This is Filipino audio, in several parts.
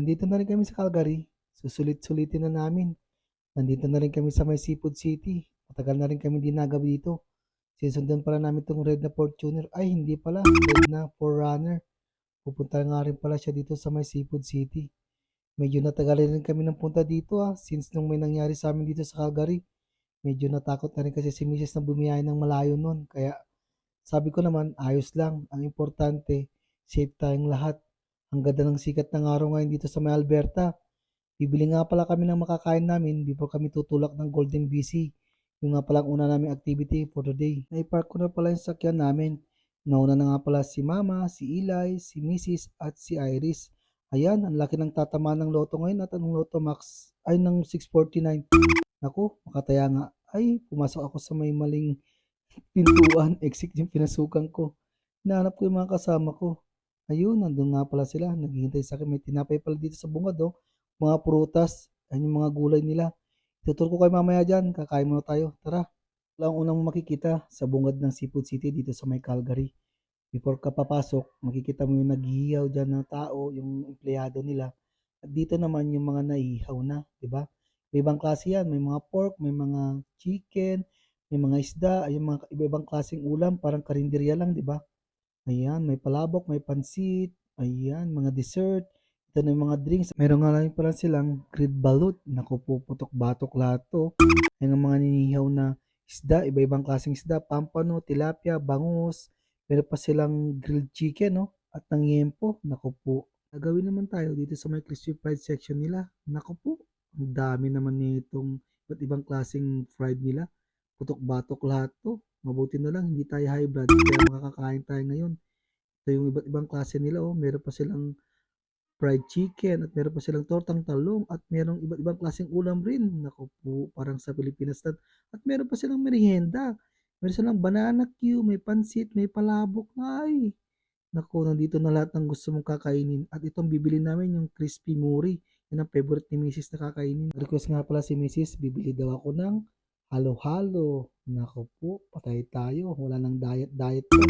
Nandito na rin kami sa Calgary. Susulit-sulitin na namin. Nandito na rin kami sa may Seafood City. Matagal na rin kami dinagabi dito. Sisundan pala namin tong red na Fortuner. Ay, hindi pala. Red na Forerunner. Pupunta nga rin pala siya dito sa may Seafood City. Medyo natagalan rin kami ng punta dito since nung may nangyari sa amin dito sa Calgary. Medyo natakot na rin kasi si Mrs. na bumiyahe ng malayo nun. Kaya sabi ko naman, ayos lang. Ang importante, safe tayong lahat. Ang ganda ng sikat ng araw ngayon dito sa may Alberta. Bibili nga pala kami ng makakain namin before kami tutulak ng Golden BC. Yung nga pala ang una naming activity for today. Naipark ko na pala yung sakyan namin. Nauna na nga pala si Mama, si Eli, si Mrs. at si Iris. Ayan, ang laki ng tatama ng loto ngayon at ang loto max ay ng 649. Naku, makataya nga. Ay, pumasok ako sa may maling pintuan. Exit yung pinasukan ko. Hinahanap ko yung mga kasama ko. Ayun, nandun nga pala sila. Naghihintay sa akin. May tinapay pala dito sa bungad, oh. Mga prutas. Ayun yung mga gulay nila. Tutur ko kayo mamaya dyan. Kakain muna tayo. Tara. Wala ang unang makikita sa bungad ng Seafood City dito sa may Calgary. Before ka papasok, makikita mo yung naghihiyaw dyan ng tao, yung empleyado nila. At dito naman yung mga naihaw na, di ba? May ibang klase yan. May mga pork, may mga chicken, may mga isda, ay yung mga iba-ibang klaseng ulam, parang karinderya lang, di ba? Ayan, may palabok, may pansit, ayan, mga dessert. Ito na yung mga drinks. Meron nga lang pala silang grilled balut. Naku po, putok-batok lahat to. Ayan ang mga ninihaw na isda, iba-ibang klaseng isda, pampano, tilapia, bangus. Meron pa silang grilled chicken, no? At ng yempo. Naku po. Gagawin naman tayo dito sa may crispy fried section nila. Naku po, ang dami naman nitong iba't ibang klaseng fried nila. Putok-batok lahat to. Mabuti na lang, hindi tayo high blood. Kaya makakakain tayo ngayon. Ito yung iba't ibang klase nila. Oh. Meron pa silang fried chicken at meron pa silang tortang talong at merong iba't ibang klaseng ulam rin. Naku po, parang sa Pilipinas na. At meron pa silang merienda. Meron silang banana Q, may pansit, may palabok. Ay, naku, nandito na lahat ng gusto mong kakainin. At itong bibili namin yung crispy muri. Yan ang favorite ni Mrs. na kakainin. Request nga pala si Mrs. Bibili daw ako ng halo-halo. Naku po, patay tayo. Wala nang diet-diet to.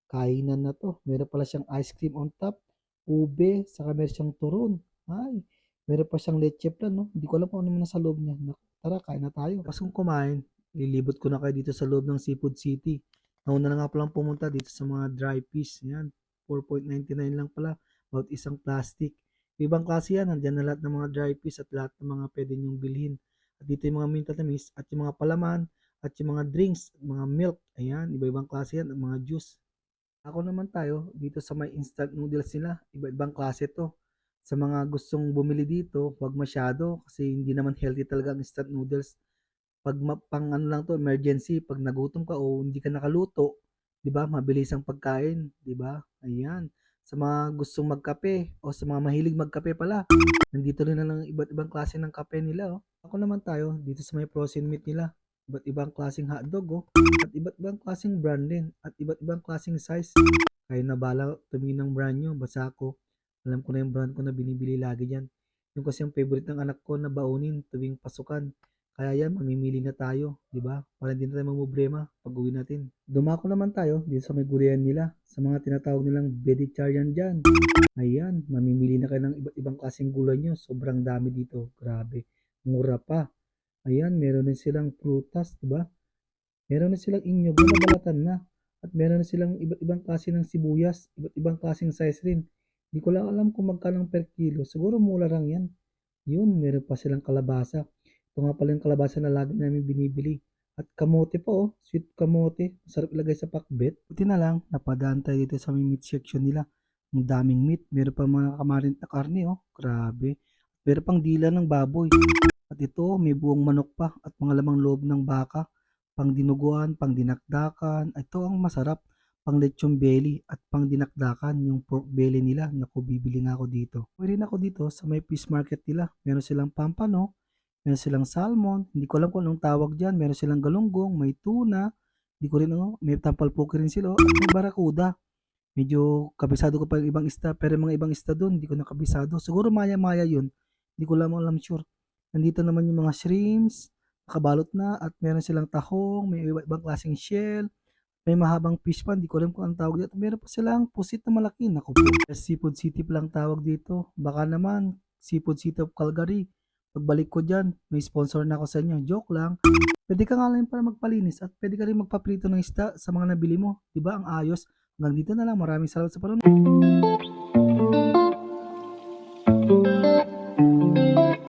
Kainan na to. Meron pala siyang ice cream on top, ube, saka meron siyang turon. Ay, meron pa siyang leche plan, no? Hindi ko alam kung ano man nasa loob niya. Naku, tara, kain na tayo. Tapos kung kumain, lilibot ko na kayo dito sa loob ng Seafood City. Nauna na nga palang pumunta dito sa mga dry fish. Yan, 4.99 lang pala. About isang plastic. Ibang klase yan. Nandiyan na lahat ng mga dry fish at lahat ng mga pwede nyong bilhin. At dito yung mga minta tamis at yung mga palaman at yung mga drinks, mga milk. Ayan, iba-ibang klase yan. At mga juice. Ako naman tayo dito sa may instant noodles nila. Iba-ibang klase to. Sa mga gustong bumili dito, huwag masyado kasi hindi naman healthy talaga ang instant noodles. Pag pang ano lang to, emergency, pag nagutom ka o hindi ka nakaluto, 'di ba? Mabilis ang pagkain, 'di ba? Ayan. Sa mga gustong magkape o sa mga mahilig magkape pala, nandito rin na lang iba't ibang klase ng kape nila, oh. Ako naman tayo dito sa may frozen meat nila, iba't ibang klaseng hotdog, oh. At iba't ibang klaseng brand din at iba't ibang klaseng size. Kayo na bala tumingin ng brand nyo, basta ako, alam ko na yung brand ko na binibili lagi diyan. Yung kasi yung favorite ng anak ko na baunin tuwing pasukan. Kaya yan, mamimili na tayo, di ba? Para hindi na tayo mamroblema pag uwi natin. Dumako naman tayo dito sa may gulayan nila, sa mga tinatawag nilang vegetarian dyan. Ayan, mamimili na kayo ng iba't ibang klaseng gulay nyo. Sobrang dami dito, grabe. Mura pa. Ayan, meron din silang prutas, di ba? Meron na silang inyog na nabalatan na. At meron na silang iba't ibang klase ng sibuyas, iba't ibang klaseng size rin. Hindi ko lang alam kung magkano per kilo. Siguro mura lang yan. Yun, meron pa silang kalabasa. Ito nga pala yung kalabasa na lagi namin binibili. At kamote pa, oh, sweet kamote. Masarap ilagay sa pakbet. Buti na lang, napadaan tayo dito sa may meat section nila. Ang daming meat. Meron pa mga kamarint na karne, oh. Grabe. Meron pang dila ng baboy. At ito, may buong manok pa at mga lamang loob ng baka. Pang dinuguan, pang dinakdakan. Ito ang masarap. Pang lechon belly at pang dinakdakan yung pork belly nila. Naku, bibili nga ako dito. Pwede na ako dito sa may fish market nila. Meron silang pampano, meron silang salmon. Hindi ko alam kung anong tawag dyan. Meron silang galunggong, may tuna. Hindi ko rin ano, may tampalpuki rin sila. At may barakuda. Medyo kabisado ko pa yung ibang isda. Pero yung mga ibang isda doon, hindi ko nakabisado. Siguro maya-maya yun. Hindi ko lang alam sure. Nandito naman yung mga shrimps, nakabalot na at meron silang tahong, may ibang klaseng shell, may mahabang fish pan, di ko alam kung anong tawag dito. Meron pa silang pusit na malaki. Naku po, Seafood City pa lang tawag dito. Baka naman, Seafood City of Calgary. Pagbalik ko dyan, may sponsor na ako sa inyo. Joke lang. Pwede ka nga lang para magpalinis at pwede ka rin magpaprito ng isda sa mga nabili mo. Diba? Ang ayos. Hanggang dito na lang. Maraming salamat sa panonood.